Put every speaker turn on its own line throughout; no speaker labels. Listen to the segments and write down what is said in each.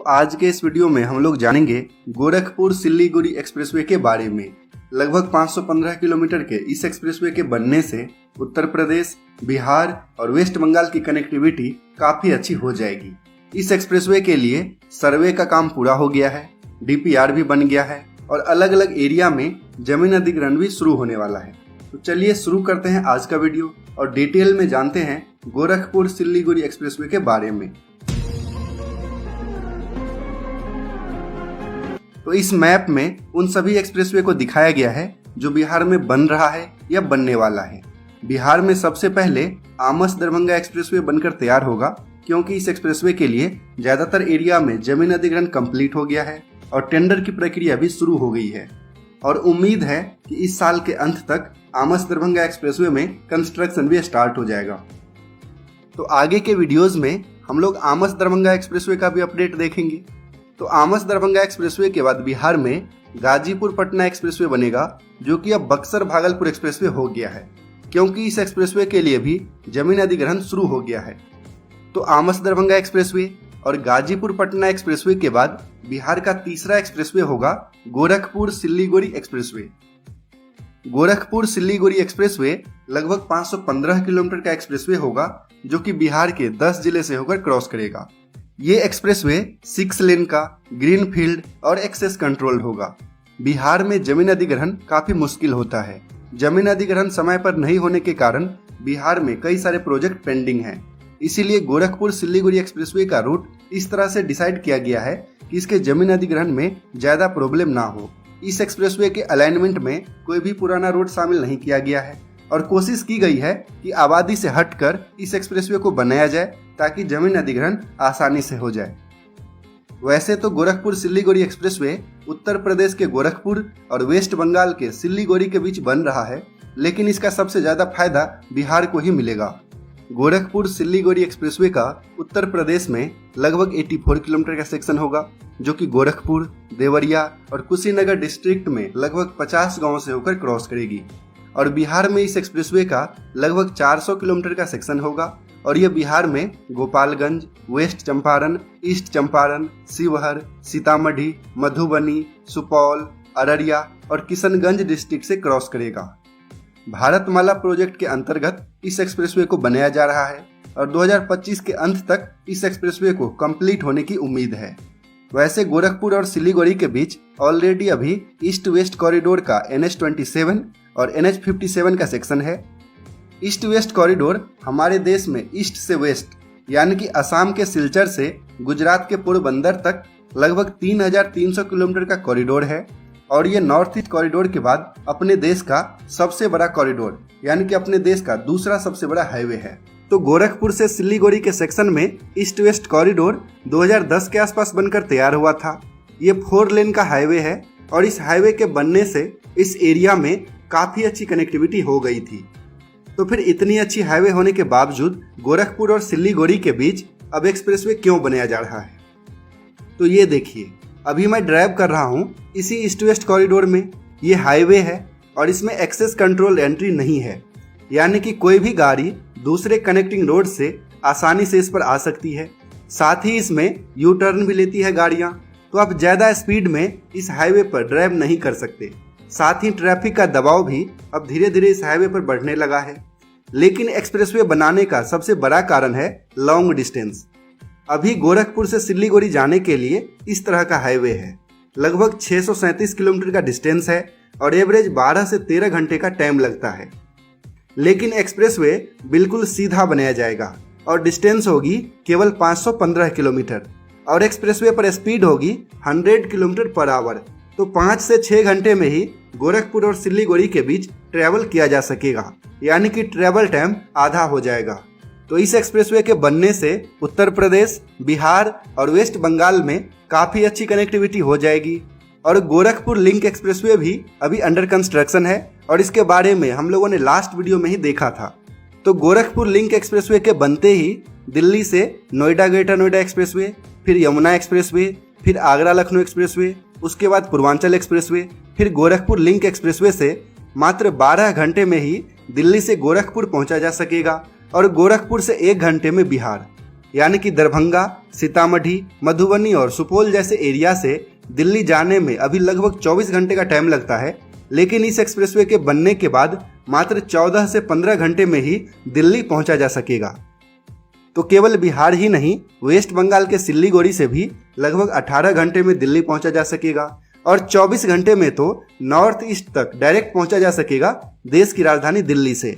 आज के इस वीडियो में हम लोग जानेंगे गोरखपुर सिल्लीगुड़ी एक्सप्रेसवे के बारे में। लगभग 515 किलोमीटर के इस एक्सप्रेसवे के बनने से उत्तर प्रदेश, बिहार और वेस्ट बंगाल की कनेक्टिविटी काफी अच्छी हो जाएगी। इस एक्सप्रेसवे के लिए सर्वे का काम पूरा हो गया है, डीपीआर भी बन गया है और अलग अलग एरिया में जमीन अधिग्रहण भी शुरू होने वाला है। तो चलिए शुरू करते हैं आज का वीडियो और डिटेल में जानते हैं गोरखपुर सिल्लीगुड़ी एक्सप्रेसवे के बारे में। तो इस मैप में उन सभी एक्सप्रेसवे को दिखाया गया है जो बिहार में बन रहा है या बनने वाला है। बिहार में सबसे पहले आमस दरभंगा एक्सप्रेसवे बनकर तैयार होगा, क्योंकि इस एक्सप्रेसवे के लिए ज्यादातर एरिया में जमीन अधिग्रहण कंप्लीट हो गया है और टेंडर की प्रक्रिया भी शुरू हो गई है और उम्मीद है कि इस साल के अंत तक आमस दरभंगा एक्सप्रेसवे में कंस्ट्रक्शन भी स्टार्ट हो जाएगा। तो आगे के वीडियोस में हम लोग आमस दरभंगा एक्सप्रेसवे का भी अपडेट देखेंगे। तो आमस दरभंगा एक्सप्रेसवे के बाद बिहार में गाजीपुर पटना एक्सप्रेसवे बनेगा, जो कि अब बक्सर भागलपुर एक्सप्रेसवे हो गया है, क्योंकि इस एक्सप्रेसवे के लिए भी जमीन अधिग्रहण शुरू हो गया है। तो आमस दरभंगा एक्सप्रेसवे और गाजीपुर पटना एक्सप्रेसवे के बाद बिहार का तीसरा एक्सप्रेसवे होगा गोरखपुर सिल्लीगुड़ी एक्सप्रेसवे। गोरखपुर सिल्लीगुड़ी एक्सप्रेसवे लगभग 515 किलोमीटर का एक्सप्रेसवे होगा, जो कि बिहार के 10 जिले से होकर क्रॉस करेगा। ये एक्सप्रेसवे 6 लेन का, ग्रीन फील्ड और एक्सेस कंट्रोल होगा। बिहार में जमीन अधिग्रहण काफी मुश्किल होता है। जमीन अधिग्रहण समय पर नहीं होने के कारण बिहार में कई सारे प्रोजेक्ट पेंडिंग हैं। इसीलिए गोरखपुर सिल्लीगुड़ी एक्सप्रेसवे का रूट इस तरह से डिसाइड किया गया है कि इसके जमीन अधिग्रहण में ज्यादा प्रॉब्लम ना हो। इस एक्सप्रेसवे के अलाइनमेंट में कोई भी पुराना रोड शामिल नहीं किया गया है और कोशिश की गई है कि आबादी से हटकर इस एक्सप्रेसवे को बनाया जाए ताकि जमीन अधिग्रहण आसानी से हो जाए। वैसे तो गोरखपुर सिल्लीगुड़ी एक्सप्रेसवे उत्तर प्रदेश के गोरखपुर और वेस्ट बंगाल के सिल्लीगुड़ी के बीच बन रहा है, लेकिन इसका सबसे ज्यादा फायदा बिहार को ही मिलेगा। गोरखपुर सिल्लीगुड़ी एक्सप्रेसवे का उत्तर प्रदेश में लगभग 84 किलोमीटर का सेक्शन होगा, जो कि गोरखपुर, देवरिया और कुशीनगर डिस्ट्रिक्ट में लगभग 50 गांव से होकर क्रॉस करेगी। और बिहार में इस एक्सप्रेसवे का लगभग 400 किलोमीटर का सेक्शन होगा और यह बिहार में गोपालगंज, वेस्ट चंपारण, ईस्ट चंपारण, शिवहर, सीतामढ़ी, मधुबनी, सुपौल, अररिया और किशनगंज डिस्ट्रिक्ट से क्रॉस करेगा। भारतमाला प्रोजेक्ट के अंतर्गत इस एक्सप्रेसवे को बनाया जा रहा है और 2025 के अंत तक इस एक्सप्रेसवे को कंप्लीट होने की उम्मीद है। वैसे गोरखपुर और सिल्लीगुड़ी के बीच ऑलरेडी अभी ईस्ट वेस्ट कॉरिडोर का NH27 और NH57 का सेक्शन है। ईस्ट वेस्ट कॉरिडोर हमारे देश में ईस्ट से वेस्ट यानी कि असम के सिलचर से गुजरात के पोरबंदर तक लगभग 3300 किलोमीटर का कॉरिडोर है और ये नॉर्थ ईस्ट कॉरिडोर के बाद अपने देश का सबसे बड़ा कॉरिडोर यानी कि अपने देश का दूसरा सबसे बड़ा हाईवे है। तो गोरखपुर से सिल्लीगुड़ी के सेक्शन में ईस्ट वेस्ट कॉरिडोर 2010 के आसपास बनकर तैयार हुआ था। ये 4 लेन का हाईवे है और इस हाईवे के बनने से इस एरिया में काफी अच्छी कनेक्टिविटी हो गई थी। तो फिर इतनी अच्छी हाईवे होने के बावजूद गोरखपुर और सिल्लीगुड़ी के बीच अब एक्सप्रेसवे क्यों बनाया जा रहा है? तो ये देखिए, अभी मैं ड्राइव कर रहा हूँ इसी ईस्ट वेस्ट कॉरिडोर में। ये हाईवे है और इसमें एक्सेस कंट्रोल एंट्री नहीं है, यानी कि कोई भी गाड़ी दूसरे कनेक्टिंग रोड से आसानी से इस पर आ सकती है। साथ ही इसमें यू टर्न भी लेती है गाड़ियाँ, तो आप ज्यादा स्पीड में इस हाईवे पर ड्राइव नहीं कर सकते। साथ ही ट्रैफिक का दबाव भी अब धीरे धीरे इस हाईवे पर बढ़ने लगा है। लेकिन एक्सप्रेसवे बनाने का सबसे बड़ा कारण है लॉन्ग डिस्टेंस। अभी गोरखपुर से सिल्लीगुड़ी जाने के लिए इस तरह का हाईवे है। लगभग 637 किलोमीटर का डिस्टेंस है और एवरेज 12 से 13 घंटे का टाइम लगता है। लेकिन एक्सप्रेसवे बिल्कुल सीधा बनाया जाएगा और डिस्टेंस होगी केवल 515 किलोमीटर और एक्सप्रेसवे पर स्पीड होगी 100 किलोमीटर पर आवर। तो 5 से 6 घंटे में ही गोरखपुर और सिल्लीगुड़ी के बीच ट्रैवल किया जा सकेगा, यानी कि ट्रैवल टाइम आधा हो जाएगा। तो इस एक्सप्रेसवे के बनने से उत्तर प्रदेश, बिहार और वेस्ट बंगाल में काफी अच्छी कनेक्टिविटी हो जाएगी। और गोरखपुर लिंक एक्सप्रेसवे भी अभी अंडर कंस्ट्रक्शन है और इसके बारे में हम लोगों ने लास्ट वीडियो में ही देखा था। तो गोरखपुर लिंक एक्सप्रेसवे के बनते ही दिल्ली से नोएडा ग्रेटर नोएडा एक्सप्रेसवे, फिर यमुना एक्सप्रेसवे, फिर आगरा लखनऊ एक्सप्रेसवे, उसके बाद पूर्वांचल एक्सप्रेसवे, फिर गोरखपुर लिंक एक्सप्रेसवे से मात्र 12 घंटे में ही दिल्ली से गोरखपुर पहुंचा जा सकेगा और गोरखपुर से 1 घंटे में बिहार। यानी कि दरभंगा, सीतामढ़ी, मधुबनी और सुपौल जैसे एरिया से दिल्ली जाने में अभी लगभग 24 घंटे का टाइम लगता है, लेकिन इस एक्सप्रेसवे के बनने के बाद मात्र 14 से 15 घंटे में ही दिल्ली पहुंचा जा सकेगा। तो केवल बिहार ही नहीं, वेस्ट बंगाल के सिल्लीगुड़ी से भी लगभग 18 घंटे में दिल्ली पहुंचा जा सकेगा और 24 घंटे में तो नॉर्थ ईस्ट तक डायरेक्ट पहुंचा जा सकेगा देश की राजधानी दिल्ली से।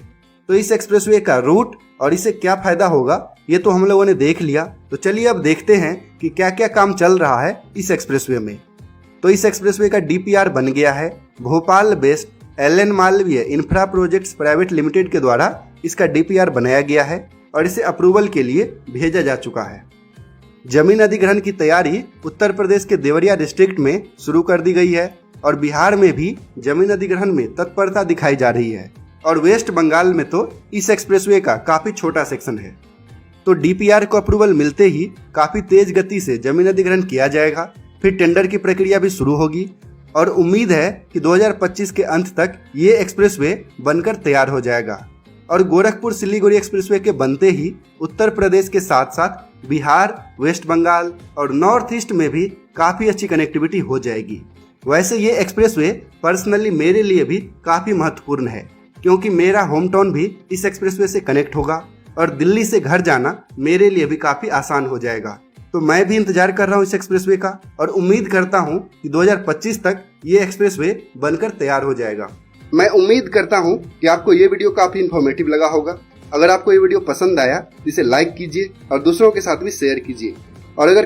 तो इस एक्सप्रेसवे का रूट और इससे क्या फायदा होगा ये तो हम लोगों ने देख लिया। तो चलिए अब देखते हैं कि क्या क्या काम चल रहा है इस एक्सप्रेसवे में। तो इस एक्सप्रेसवे का DPR बन गया है। Bhopal based LN Malviya infra projects private limited के द्वारा इसका DPR बनाया गया है और इसे अप्रूवल के लिए भेजा जा चुका है। जमीन अधिग्रहण की तैयारी उत्तर प्रदेश के देवरिया डिस्ट्रिक्ट में शुरू कर दी गई है और बिहार में भी जमीन अधिग्रहण में तत्परता दिखाई जा रही है और वेस्ट बंगाल में तो इस एक्सप्रेसवे का काफी छोटा सेक्शन है। तो DPR को अप्रूवल मिलते ही काफी तेज गति से जमीन अधिग्रहण किया जाएगा, फिर टेंडर की प्रक्रिया भी शुरू होगी और उम्मीद है कि 2025 के अंत तक ये एक्सप्रेसवे बनकर तैयार हो जाएगा। और गोरखपुर सिलीगुड़ी एक्सप्रेसवे के बनते ही उत्तर प्रदेश के साथ साथ बिहार, वेस्ट बंगाल और नॉर्थ ईस्ट में भी काफी अच्छी कनेक्टिविटी हो जाएगी। वैसे ये एक्सप्रेसवे पर्सनली मेरे लिए भी काफी महत्वपूर्ण है, क्योंकि मेरा होम टाउन भी इस एक्सप्रेसवे से कनेक्ट होगा और दिल्ली से घर जाना मेरे लिए भी काफी आसान हो जाएगा। तो मैं भी इंतजार कर रहा हूँ इस एक्सप्रेसवे का और उम्मीद करता हूँ कि 2025 तक ये एक्सप्रेसवे बनकर तैयार हो जाएगा। मैं उम्मीद करता हूँ कि आपको ये वीडियो काफी इन्फॉर्मेटिव लगा होगा। अगर आपको ये वीडियो पसंद आया तो इसे लाइक कीजिए और दूसरों के साथ भी शेयर कीजिए। और अगर